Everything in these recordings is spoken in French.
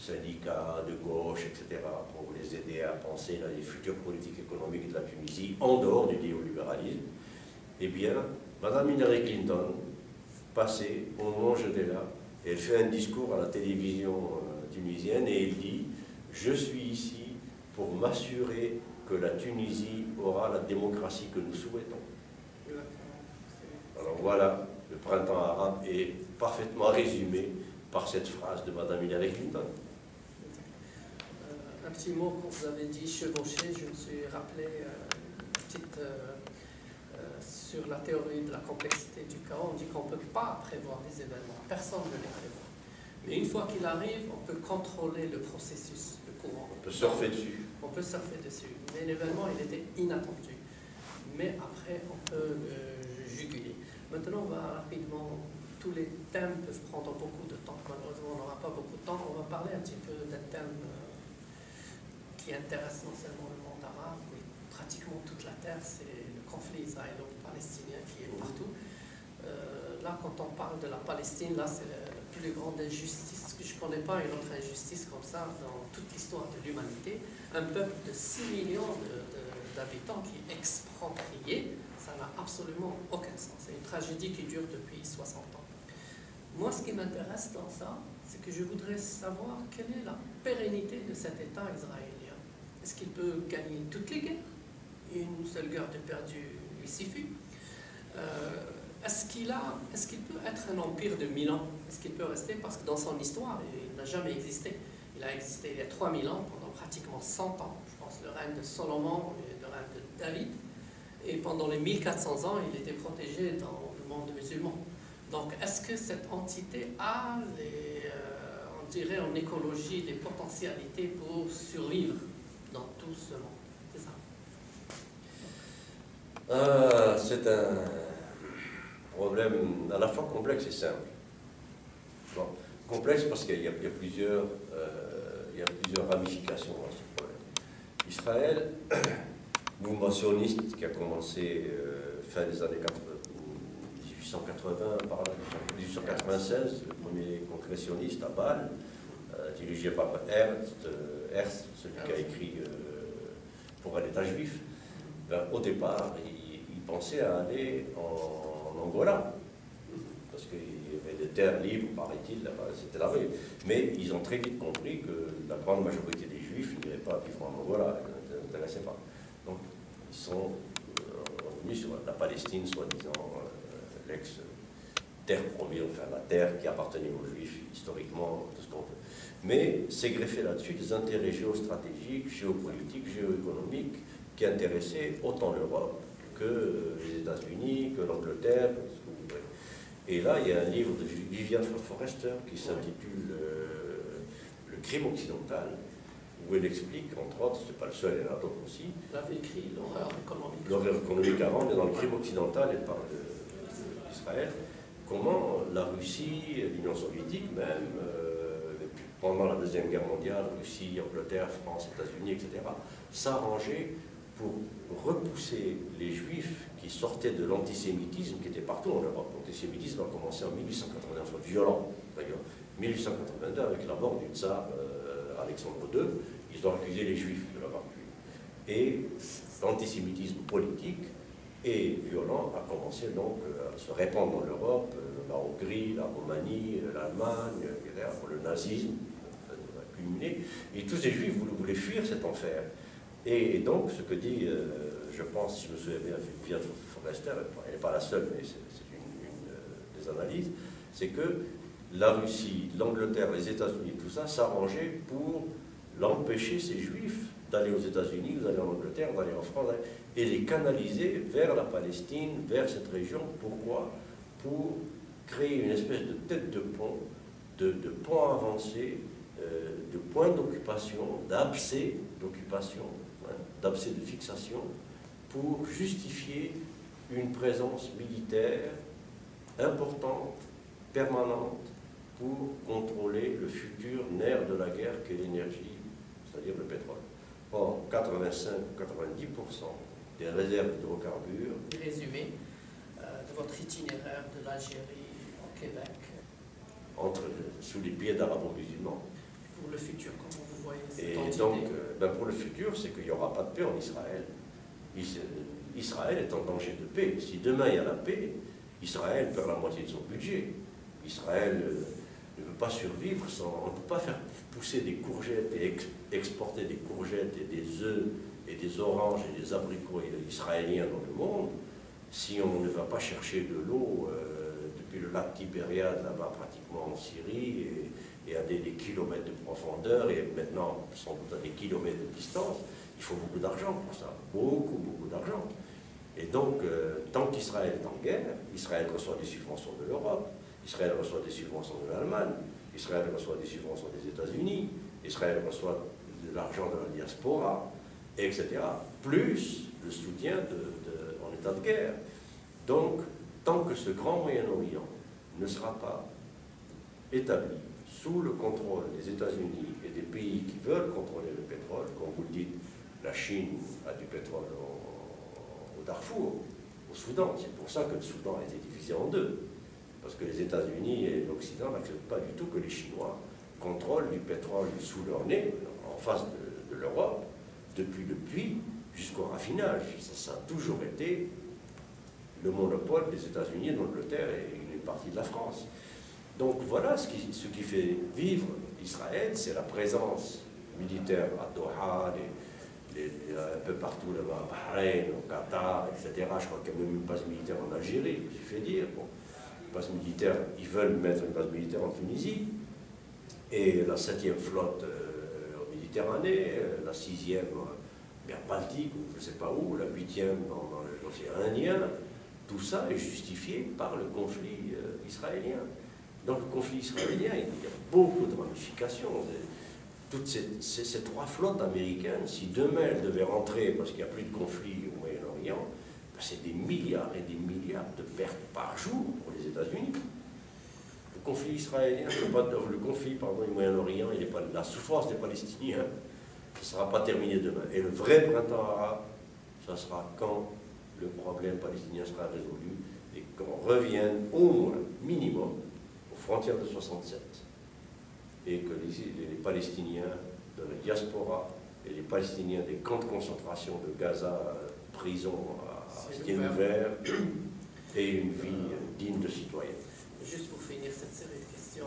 syndicats de gauche, etc., pour les aider à penser dans les futures politiques économiques de la Tunisie en dehors du néolibéralisme. Eh bien, Mme Hillary Clinton passait au moment où j'étais là, et elle fait un discours à la télévision tunisienne et elle dit « Je suis ici pour m'assurer que la Tunisie aura la démocratie que nous souhaitons. » Alors voilà, le printemps arabe est parfaitement résumé par cette phrase de Mme Hillary Clinton. Un petit mot, quand vous avez dit chevaucher, je me suis rappelé une petite sur la théorie de la complexité du chaos. On dit qu'on ne peut pas prévoir les événements, personne ne les prévoit. Mais une fois qu'il arrive, on peut contrôler le processus, le courant. On peut surfer dessus. On peut surfer dessus. Mais l'événement, il était inattendu. Mais après, on peut juguler. Maintenant, on va rapidement. Tous les thèmes peuvent prendre beaucoup de temps. Malheureusement, on n'aura pas beaucoup de temps. On va parler un petit peu d'un thème qui intéresse non seulement le monde arabe, mais pratiquement toute la terre, c'est le conflit israélo-palestinien qui est partout. Là, quand on parle de la Palestine, là, c'est la plus grande injustice. Je ne connais pas une autre injustice comme ça dans toute l'histoire de l'humanité. Un peuple de 6 millions d'habitants qui est exproprié, ça n'a absolument aucun sens. C'est une tragédie qui dure depuis 60 ans. Moi, ce qui m'intéresse dans ça, c'est que je voudrais savoir quelle est la pérennité de cet État israélien. Est-ce qu'il peut gagner toutes les guerres? Une seule guerre de perdue lui suffit. Est-ce qu'il peut être un empire de 1000 ans? Est-ce qu'il peut rester? Parce que dans son histoire, il n'a jamais existé. Il a existé il y a 3000 ans, pendant pratiquement 100 ans. Je pense le règne de Salomon et le règne de David. Et pendant les 1400 ans, il était protégé dans le monde musulman. Donc, est-ce que cette entité a, on dirait en écologie, des potentialités pour survivre dans tout ce monde? C'est ça. C'est un problème à la fois complexe et simple. Bon, complexe parce qu'il y a plusieurs ramifications dans ce problème. Israël, mouvement sioniste qui a commencé fin des années 1880, par là, 1896, le premier congrès sioniste à Bâle, dirigé par Herzl, celui qui a écrit pour un État juif. Ben, au départ, il pensait à aller en Angola, parce qu'il y avait des terres libres, paraît-il, là-bas, c'était là-bas. Mais ils ont très vite compris que la grande majorité des Juifs n'iraient pas vivre en Angola, ils ne l'intéressaient pas. Donc, ils sont revenus sur la Palestine, soi-disant l'ex-terre promise, enfin la terre qui appartenait aux Juifs, historiquement, tout ce qu'on veut. Mais c'est greffé là-dessus des intérêts géostratégiques, géopolitiques, géoéconomiques, qui intéressaient autant l'Europe que les États-Unis, que l'Angleterre, ce que vous voulez. Et là, il y a un livre de Viviane Forrester qui s'intitule Le crime occidental, où elle explique, entre autres, c'est pas le seul, il y en a d'autres aussi. Elle avait écrit l'horreur économique. L'horreur économique avant, mais dans le crime occidental, elle parle d'Israël. Comment la Russie, l'Union soviétique même, pendant la Deuxième Guerre mondiale, Russie, Angleterre, France, États-Unis, etc., s'arrangeaient pour repousser les Juifs qui sortaient de l'antisémitisme qui était partout en Europe. L'antisémitisme a commencé en 1889, violent d'ailleurs. 1882, avec la mort du tsar Alexandre II, ils ont accusé les Juifs de l'avoir tué. Et l'antisémitisme politique et violent a commencé donc à se répandre dans l'Europe, la Hongrie, la Roumanie, l'Allemagne, etc., le nazisme, ça a culminé. Et tous ces Juifs voulaient fuir cet enfer. Et donc, ce que dit, je pense, si je me souviens bien, Viviane Forrester, elle n'est pas la seule, mais c'est une des analyses, c'est que la Russie, l'Angleterre, les États-Unis, tout ça, s'arrangeaient pour l'empêcher, ces Juifs, d'aller aux États-Unis, d'aller en Angleterre, d'aller en France, et les canaliser vers la Palestine, vers cette région. Pourquoi? Pour créer une espèce de tête de pont, de pont avancé, de point d'occupation, d'abcès d'occupation, d'abcès de fixation, pour justifier une présence militaire importante, permanente, pour contrôler le futur nerf de la guerre qu'est l'énergie, c'est-à-dire le pétrole. Or, 85 ou 90% des réserves d'hydrocarbures. Résumé de votre itinéraire de l'Algérie au Québec. Sous les pieds d'arabo-musulmans. Pour le futur identité. donc, pour le futur, c'est qu'il n'y aura pas de paix en Israël. Israël est en danger de paix. Si demain il y a la paix, Israël perd la moitié de son budget. Israël ne peut pas survivre sans... On ne peut pas faire pousser des courgettes et exporter des courgettes et des œufs et des oranges et des abricots israéliens dans le monde si on ne va pas chercher de l'eau depuis le lac Tibériade, là-bas pratiquement en Syrie, et à des kilomètres de profondeur, et maintenant sans doute à des kilomètres de distance. Il faut beaucoup d'argent pour ça, beaucoup d'argent. Et donc, tant qu'Israël est en guerre, Israël reçoit des subventions de l'Europe, Israël reçoit des subventions de l'Allemagne, Israël reçoit des subventions des États-Unis, Israël reçoit de l'argent de la diaspora, etc., plus le soutien en état de guerre. Donc, tant que ce grand Moyen-Orient ne sera pas établi sous le contrôle des États-Unis et des pays qui veulent contrôler le pétrole, comme vous le dites, la Chine a du pétrole au Darfour, au Soudan. C'est pour ça que le Soudan a été divisé en deux. Parce que les États-Unis et l'Occident n'acceptent pas du tout que les Chinois contrôlent du pétrole sous leur nez, en face de l'Europe, depuis le puits jusqu'au raffinage. Ça a toujours été le monopole des États-Unis, de l'Angleterre et une partie de la France. Donc voilà ce qui fait vivre Israël, c'est la présence militaire à Doha, un peu partout là-bas, Bahreïn, au Qatar, etc. Je crois qu'il y a même une base militaire en Algérie, je me suis fait dire. Bon, une base militaire, ils veulent mettre une base militaire en Tunisie, et la 7e flotte en Méditerranée, la 6e mer Baltique, ou je ne sais pas où, la 8e dans l'océan Indien. Tout ça est justifié par le conflit israélien. Dans le conflit israélien, il y a beaucoup de ramifications. Toutes ces trois flottes américaines, si demain elles devaient rentrer, parce qu'il n'y a plus de conflit au Moyen-Orient, ben c'est des milliards et des milliards de pertes par jour pour les États-Unis. Le conflit israélien, le conflit du Moyen-Orient, la souffrance des Palestiniens, ça ne sera pas terminé demain. Et le vrai printemps arabe, ça sera quand le problème palestinien sera résolu et qu'on revienne au moins, minimum, aux frontières de 67. Et que les Palestiniens de la diaspora et les Palestiniens des camps de concentration de Gaza, prison à ciel ouvert, aient une vie digne de citoyen. Juste pour finir cette série de questions,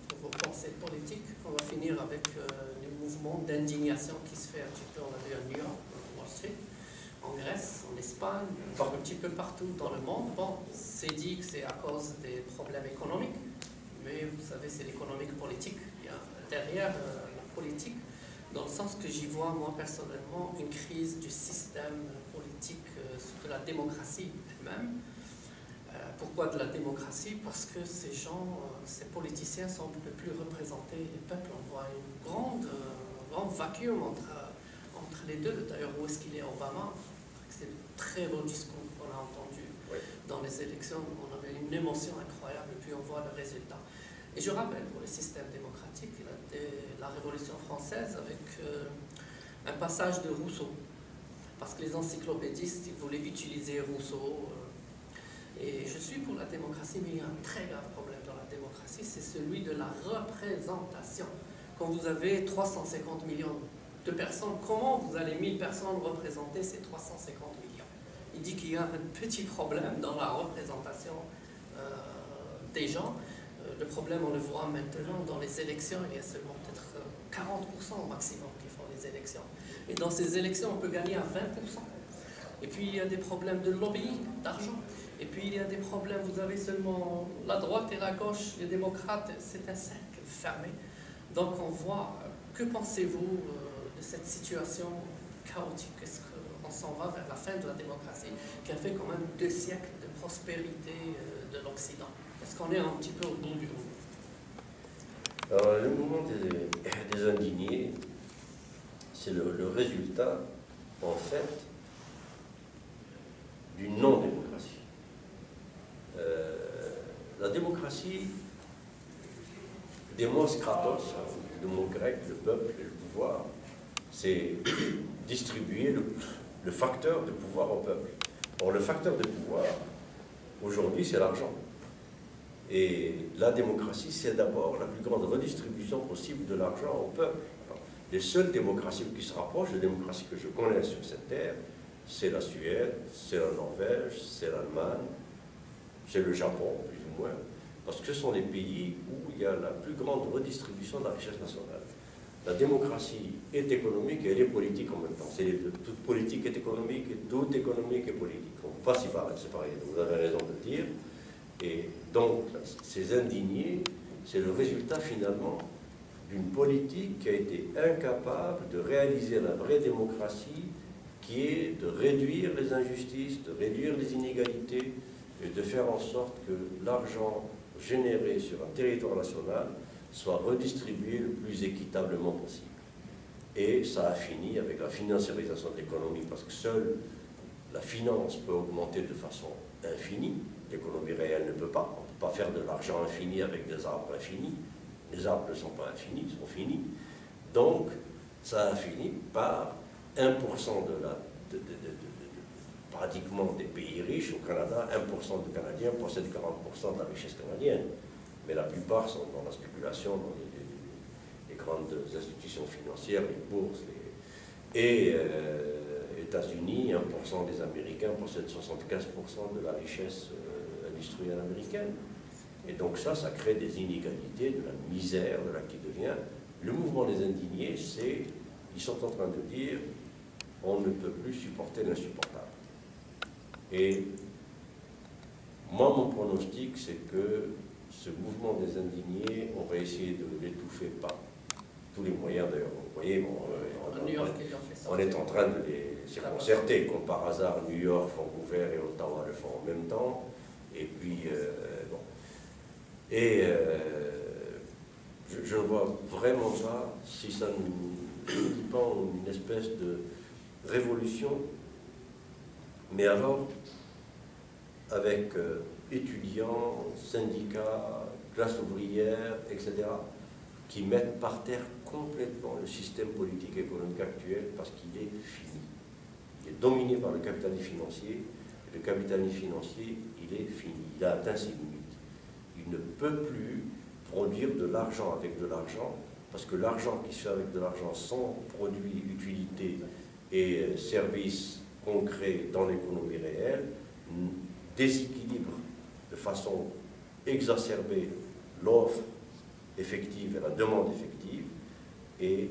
pour vos pensées politiques, on va finir avec le mouvement d'indignation qui se fait un petit peu, on l'a vu à New York, Wall Street, en Grèce, en Espagne, un petit peu partout dans le monde. Bon, c'est dit que c'est à cause des problèmes économiques, mais vous savez, c'est l'économique politique. Il y a derrière la politique, dans le sens que j'y vois, moi, personnellement, une crise du système politique, de la démocratie elle-même. Pourquoi de la démocratie? Parce que ces ces politiciens semblent ne plus représenter les peuples. On voit un grand vacuum entre les deux. D'ailleurs, où est-ce qu'il est, Obama? C'est un très beau discours qu'on a entendu dans les élections. On avait une émotion incroyable et puis on voit le résultat. Et je rappelle pour le système démocratique la Révolution française avec un passage de Rousseau. Parce que les encyclopédistes, ils voulaient utiliser Rousseau. Et je suis pour la démocratie, mais il y a un très grave problème dans la démocratie, c'est celui de la représentation. Quand vous avez 350 millions de personnes, comment vous allez 1000 personnes représenter ces 350 millions? Il dit qu'il y a un petit problème dans la représentation des gens. Le problème, on le voit maintenant dans les élections, il y a seulement peut-être 40% au maximum qui font les élections. Et dans ces élections, on peut gagner à 20%. Et puis, il y a des problèmes de lobbying, d'argent. Et puis, il y a des problèmes, vous avez seulement la droite et la gauche, les démocrates, c'est un cercle fermé. Donc, on voit, que pensez-vous de cette situation chaotique? Est-ce qu'on s'en va vers la fin de la démocratie, qui a fait quand même 2 siècles de prospérité de l'Occident? Est-ce qu'on est un petit peu au bout du bout? Alors, le mouvement des indignés, c'est le résultat, en fait, d'une non-démocratie. La démocratie, démos kratos, le mot grec, le peuple et le pouvoir, c'est distribuer le facteur de pouvoir au peuple. Or, le facteur de pouvoir, aujourd'hui, c'est l'argent. Et la démocratie, c'est d'abord la plus grande redistribution possible de l'argent au peuple. Les seules démocraties qui se rapprochent des démocraties que je connais sur cette terre, c'est la Suède, c'est la Norvège, c'est l'Allemagne, c'est le Japon, plus ou moins, parce que ce sont les pays où il y a la plus grande redistribution de la richesse nationale. La démocratie est économique et elle est politique en même temps. C'est les deux. Toute politique est économique et toute économique est politique. On ne peut pas s'y séparer, vous avez raison de le dire. Et donc, ces indignés, c'est le résultat finalement d'une politique qui a été incapable de réaliser la vraie démocratie, qui est de réduire les injustices, de réduire les inégalités et de faire en sorte que l'argent généré sur un territoire national soit redistribué le plus équitablement possible. Et ça a fini avec la financiarisation de l'économie, parce que seule la finance peut augmenter de façon infinie. L'économie réelle ne peut pas. On ne peut pas faire de l'argent infini avec des arbres infinis. Les arbres ne sont pas infinis, ils sont finis. Donc, ça a fini par 1% pratiquement des pays riches. Au Canada, 1% des Canadiens possèdent 40% de la richesse canadienne. Mais la plupart sont dans la spéculation, dans les grandes institutions financières, les bourses. Et États-Unis, 1% des Américains possèdent 75% de la richesse industrielle américaine. Et donc ça crée des inégalités, de la misère, qui devient... Le mouvement des indignés, ils sont en train de dire on ne peut plus supporter l'insupportable. Et moi, mon pronostic, c'est que ce mouvement des indignés, on va essayer de l'étouffer par tous les moyens. D'ailleurs, vous voyez, on est en train de les concerter. Comme par hasard, New York, Vancouver et Ottawa le font en même temps. Et puis, bon. Et je ne vois vraiment pas si ça nous dit pas une espèce de révolution, mais alors avec étudiants, syndicats, classe ouvrière, etc., qui mettent par terre complètement le système politique et économique actuel parce qu'il est fini. Il est dominé par le capitalisme financier, et le capitalisme financier, il est fini, il a atteint ses limites. Il ne peut plus produire de l'argent avec de l'argent, parce que l'argent qui se fait avec de l'argent sans produits, utilités et services concrets dans l'économie réelle, déséquilibre de façon exacerbée l'offre effective et la demande effective, et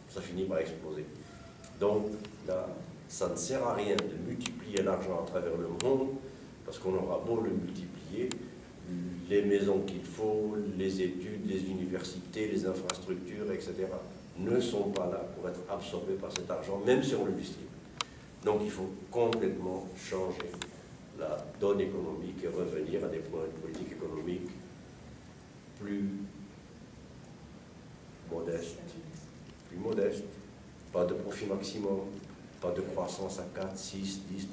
ça finit par exploser. Donc là, ça ne sert à rien de multiplier l'argent à travers le monde, parce qu'on aura beau le multiplier, les maisons qu'il faut, les études, les universités, les infrastructures, etc., ne sont pas là pour être absorbées par cet argent, même si on le distribue. Donc il faut complètement changer la donne économique et revenir à des points de politique économique plus modestes, pas de profit maximum, pas de croissance à 4, 6, 10, 12%,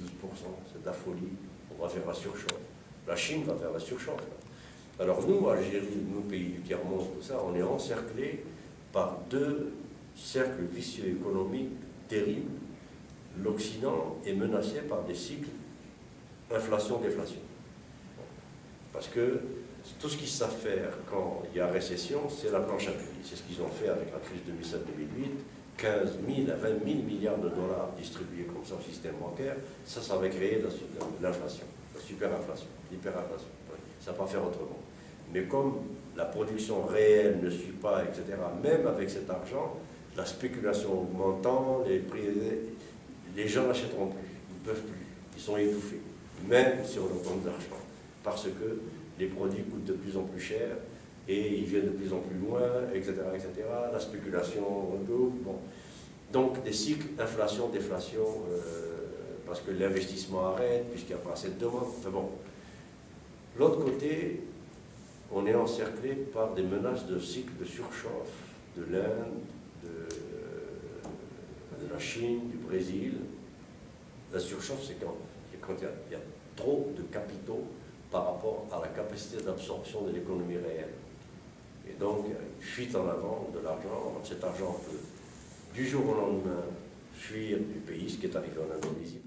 c'est de la folie, on va faire la surchauffe. La Chine va faire la surchauffe. Alors nous, Algérie, nous, pays du tiers-monde, tout ça, on est encerclés par deux cercles vicieux économiques terribles. L'Occident est menacé par des cycles inflation-déflation. Parce que tout ce qu'ils savent faire quand il y a récession, c'est la planche à billets. C'est ce qu'ils ont fait avec la crise 2007-2008, 15 000 à 20 000 milliards de dollars distribués comme ça au système bancaire. Ça va créer l'inflation, la superinflation, l'hyperinflation. Ça ne va pas faire autrement. Mais comme la production réelle ne suit pas, etc., même avec cet argent, la spéculation augmentant, les gens n'achèteront plus, ils ne peuvent plus, ils sont étouffés, même si on leur donne de l'argent, parce que les produits coûtent de plus en plus cher et ils viennent de plus en plus loin, etc., etc. La spéculation redouble. Bon. Donc des cycles inflation, déflation, parce que l'investissement arrête, puisqu'il n'y a pas assez de demande. Enfin bon. L'autre côté, on est encerclé par des menaces de cycles de surchauffe de l'Inde, de la Chine, du Brésil. La surchauffe, c'est quand il y a trop de capitaux par rapport à la capacité d'absorption de l'économie réelle. Et donc, il y a une fuite en avant de l'argent. Cet argent peut, du jour au lendemain, fuir du pays, ce qui est arrivé en Indonésie.